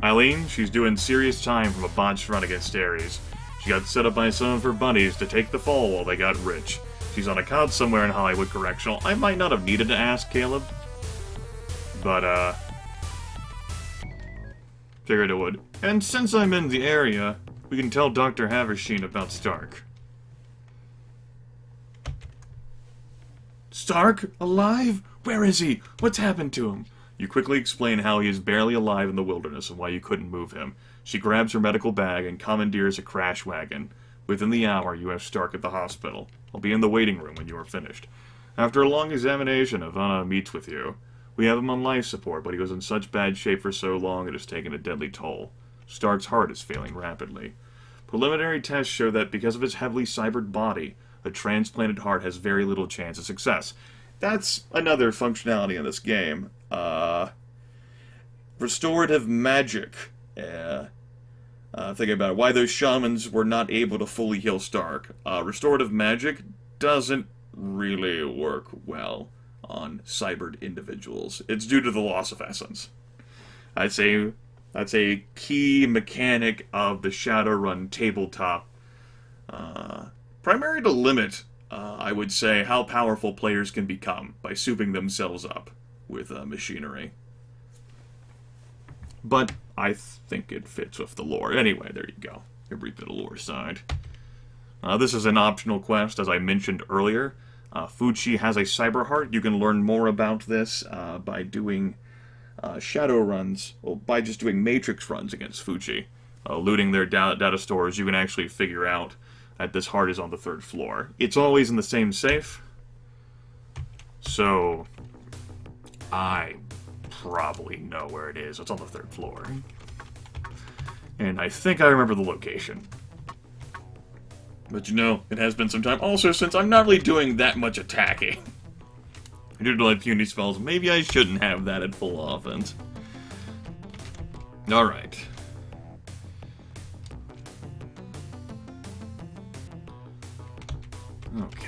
Speaker 1: Eileen, she's doing serious time from a botched run against Ares. She got set up by some of her buddies to take the fall while they got rich. She's on a couch somewhere in Hollywood Correctional. I might not have needed to ask Caleb, but, figured it would. And since I'm in the area, we can tell Dr. Haversheen about Stark. Stark? Alive? Where is he? What's happened to him? You quickly explain how he is barely alive in the wilderness and why you couldn't move him. She grabs her medical bag and commandeers a crash wagon. Within the hour, you have Stark at the hospital. I'll be in the waiting room when you are finished. After a long examination, Ivana meets with you. We have him on life support, but he was in such bad shape for so long it has taken a deadly toll. Stark's heart is failing rapidly. Preliminary tests show that because of his heavily cybered body, a transplanted heart has very little chance of success. That's another functionality in this game. Restorative magic. Thinking about it, why those shamans were not able to fully heal Stark. Restorative magic doesn't really work well on cybered individuals. It's due to the loss of essence. I'd say that's a key mechanic of the Shadowrun tabletop. Primarily to limit, I would say, how powerful players can become by souping themselves up with machinery. But I think it fits with the lore. Anyway, there you go. Every bit of lore side. This is an optional quest, as I mentioned earlier. Fuchi has a cyber heart. You can learn more about this by doing shadow runs, well, by just doing matrix runs against Fuchi. Looting their data stores, you can actually figure out that this heart is on the 3rd floor. It's always in the same safe, so I probably know where it is. It's on the 3rd floor. And I think I remember the location. But you know, it has been some time. Also, since I'm not really doing that much attacking, due to like puny spells, maybe I shouldn't have that at full offense. Alright. Okay.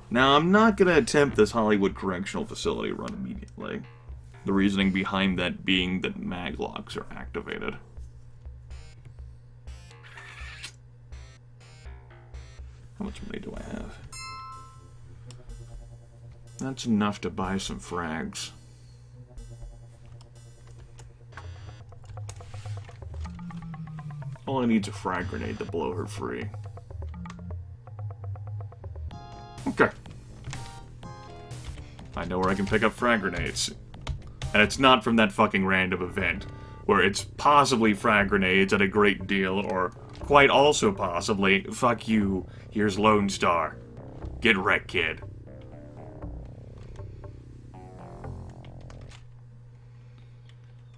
Speaker 1: Now, I'm not going to attempt this Hollywood Correctional Facility run immediately. The reasoning behind that being that mag locks are activated. How much money do I have? That's enough to buy some frags. All I need is a frag grenade to blow her free. Okay. I know where I can pick up frag grenades. And it's not from that fucking random event, where it's possibly frag grenades at a great deal, or quite also possibly, fuck you, here's Lone Star. Get wrecked, kid.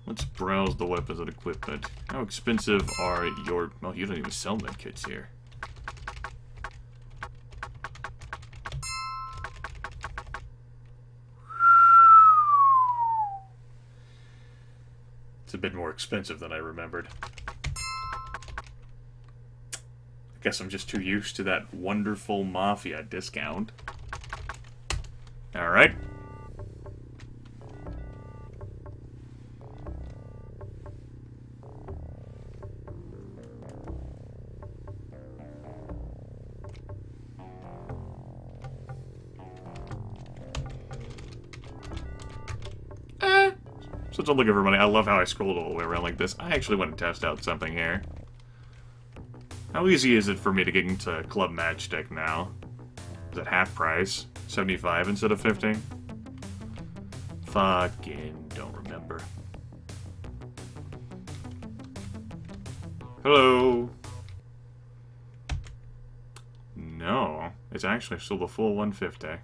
Speaker 1: Let's browse the weapons and equipment. How expensive are your... Oh, you don't even sell medkits here. It's a bit more expensive than I remembered. I guess I'm just too used to that wonderful Mafia discount. Alright. Since I'm looking for money, I love how I scrolled all the way around like this. I actually want to test out something here. How easy is it for me to get into Club Matchstick now? Is it half price? 75 instead of 50? Fucking don't remember. Hello? No, it's actually still the full 150.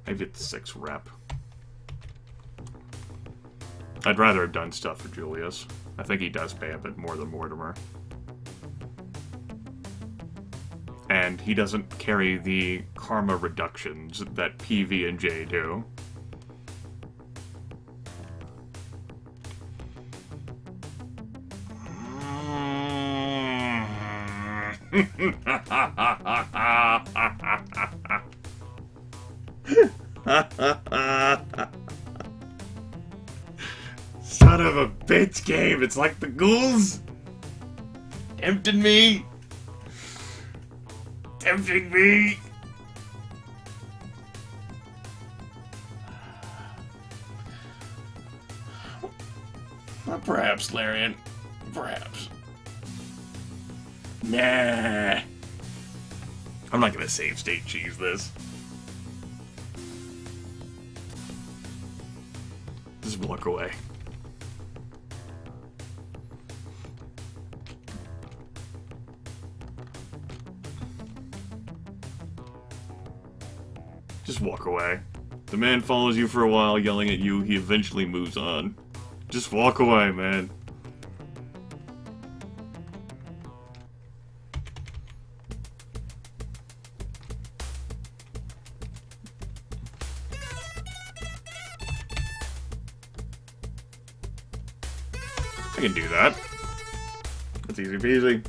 Speaker 1: Maybe it's 6 rep. I'd rather have done stuff for Julius. I think he does pay a bit more than Mortimer. And he doesn't carry the karma reductions that PV and J do. Son of a bitch game, it's like the ghouls tempting me. Tempting me. Well, perhaps, Larian. Perhaps. Nah. I'm not gonna save state cheese this. Just walk away. Just walk away. The man follows you for a while, yelling at you. He eventually moves on. Just walk away, man. I can do that. That's easy peasy.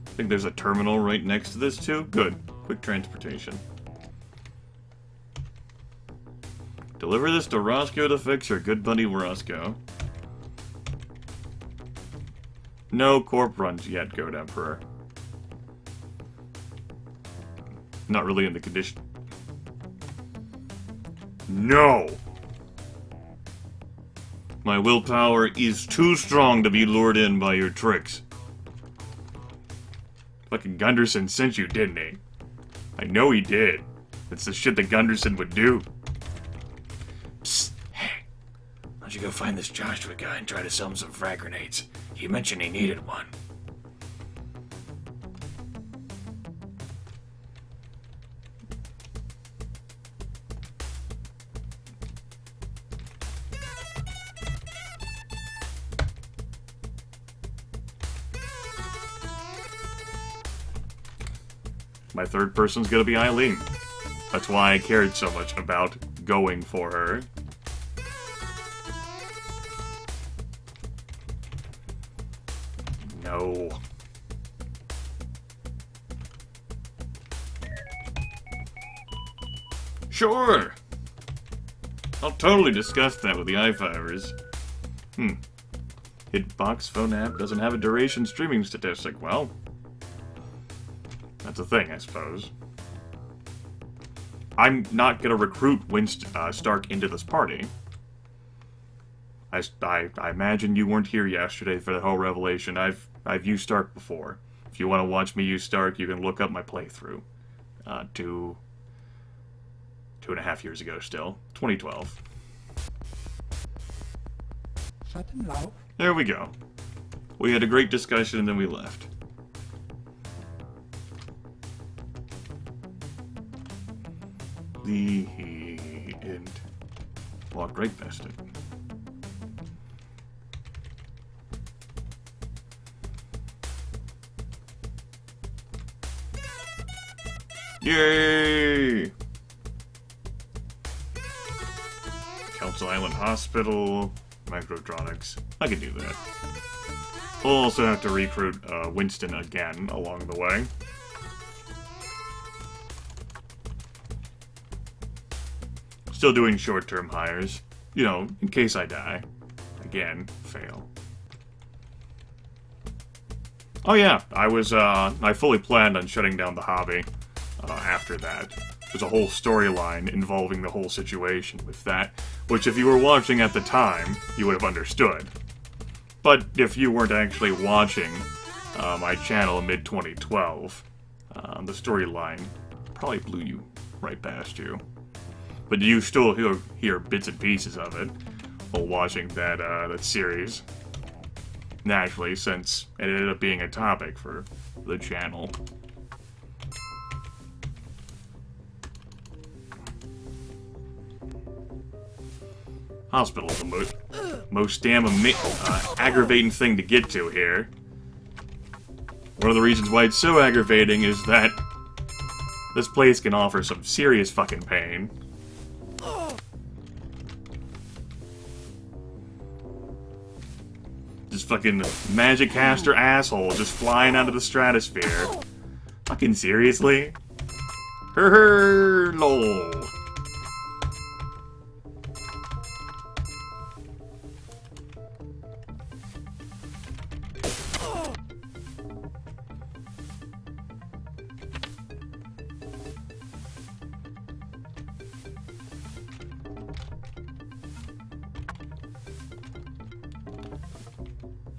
Speaker 1: I think there's a terminal right next to this too. Good. Quick transportation. Deliver this to Roscoe to fix your good buddy Roscoe. No corp runs yet, Goat Emperor. Not really in the condition. No! My willpower is too strong to be lured in by your tricks. Fucking Gunderson sent you, didn't he? I know he did. That's the shit that Gunderson would do. Psst, hey. Why don't you go find this Joshua guy and try to sell him some frag grenades? He mentioned he needed one. My third person's gonna be Eileen. That's why I cared so much about going for her. No. Sure! I'll totally discuss that with the i5ers. Hitbox phone app doesn't have a duration streaming statistic. Well, that's a thing, I suppose. I'm not gonna recruit Stark into this party. I imagine you weren't here yesterday for the whole revelation. I've used Stark before. If you want to watch me use Stark, you can look up my playthrough. 2.5 years ago still. 2012. There we go. We had a great discussion and then we left. The end. Walked right past it. Yay! Council Island Hospital, Microtronics. I can do that. We'll also have to recruit Winston again along the way. Still doing short-term hires. You know, in case I die. Again, fail. Oh yeah, I fully planned on shutting down the hobby after that. There's a whole storyline involving the whole situation with that, which if you were watching at the time, you would have understood. But if you weren't actually watching my channel in mid-2012, the storyline probably blew you right past you. But you still hear bits and pieces of it while watching that series. naturally, since it ended up being a topic for the channel. Hospital is the most damn aggravating thing to get to here. One of the reasons why it's so aggravating is that this place can offer some serious fucking pain. Just fucking magic caster asshole just flying out of the stratosphere. Fucking seriously? Lol.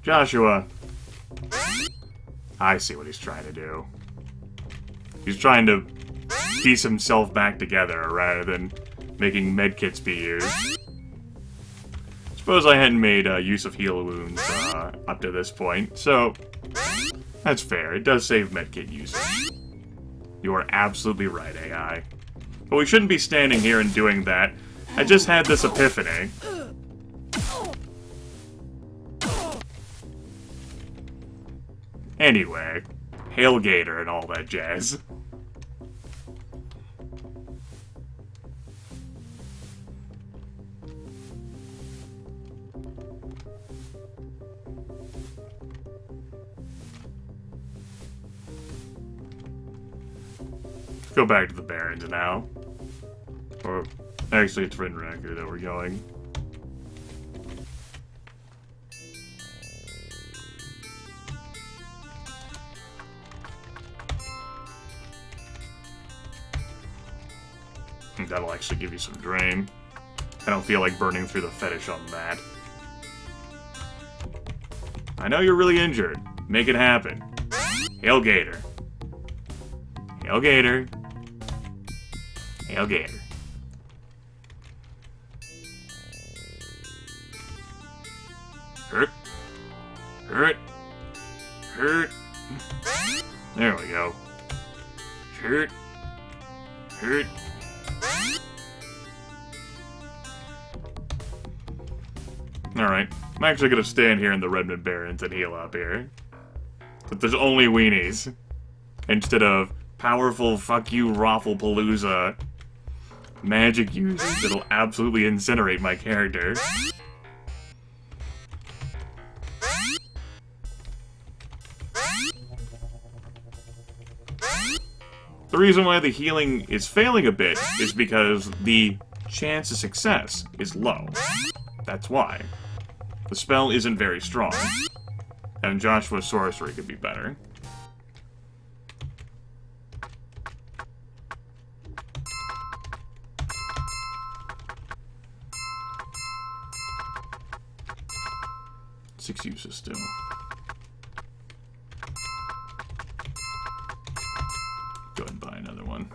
Speaker 1: Joshua. I see what he's trying to do. He's trying to piece himself back together rather than making medkits be used. Suppose I hadn't made use of heal wounds up to this point, so that's fair. It does save medkit usage. You are absolutely right, AI. But we shouldn't be standing here and doing that. I just had this epiphany. Anyway, Hail Gator and all that jazz. Let's go back to the Barrens now. Or, actually, it's Rinraku that we're going. That'll actually give you some drain. I don't feel like burning through the fetish on that. I know you're really injured. Make it happen. Hail Gator. Hail Gator. Hail Gator. Hurt. Hurt. Hurt. There we go. Hurt. Hurt. Alright, I'm actually gonna stand here in the Redmond Barrens and heal up here. But there's only weenies. Instead of powerful fuck you Rafflepalooza magic users that'll absolutely incinerate my character. The reason why the healing is failing a bit is because the chance of success is low. That's why. The spell isn't very strong, and Joshua's sorcery could be better. Six uses still. Go ahead and buy another one.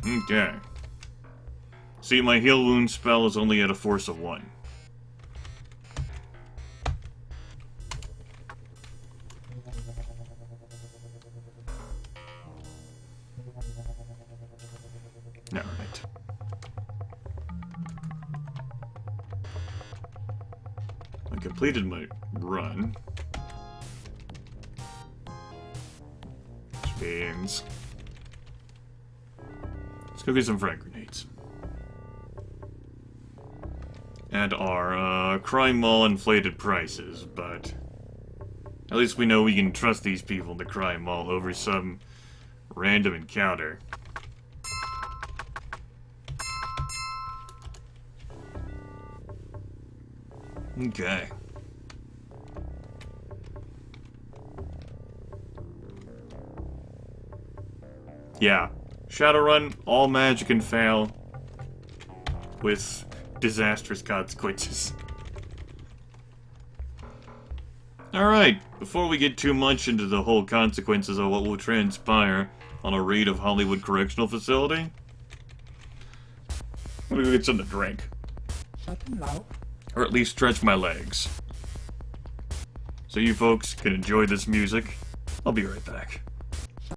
Speaker 1: Okay. See, my heal wound spell is only at a force of 1. Alright. I completed my run. Which means let's go get some frag grenades. At our crime mall inflated prices, but at least we know we can trust these people in the crime mall over some random encounter. Okay. Yeah. Shadowrun, all magic can fail with disastrous consequences. Alright, before we get too much into the whole consequences of what will transpire on a raid of Hollywood Correctional Facility, I'm gonna go get something to drink. Or at least stretch my legs. So you folks can enjoy this music. I'll be right back.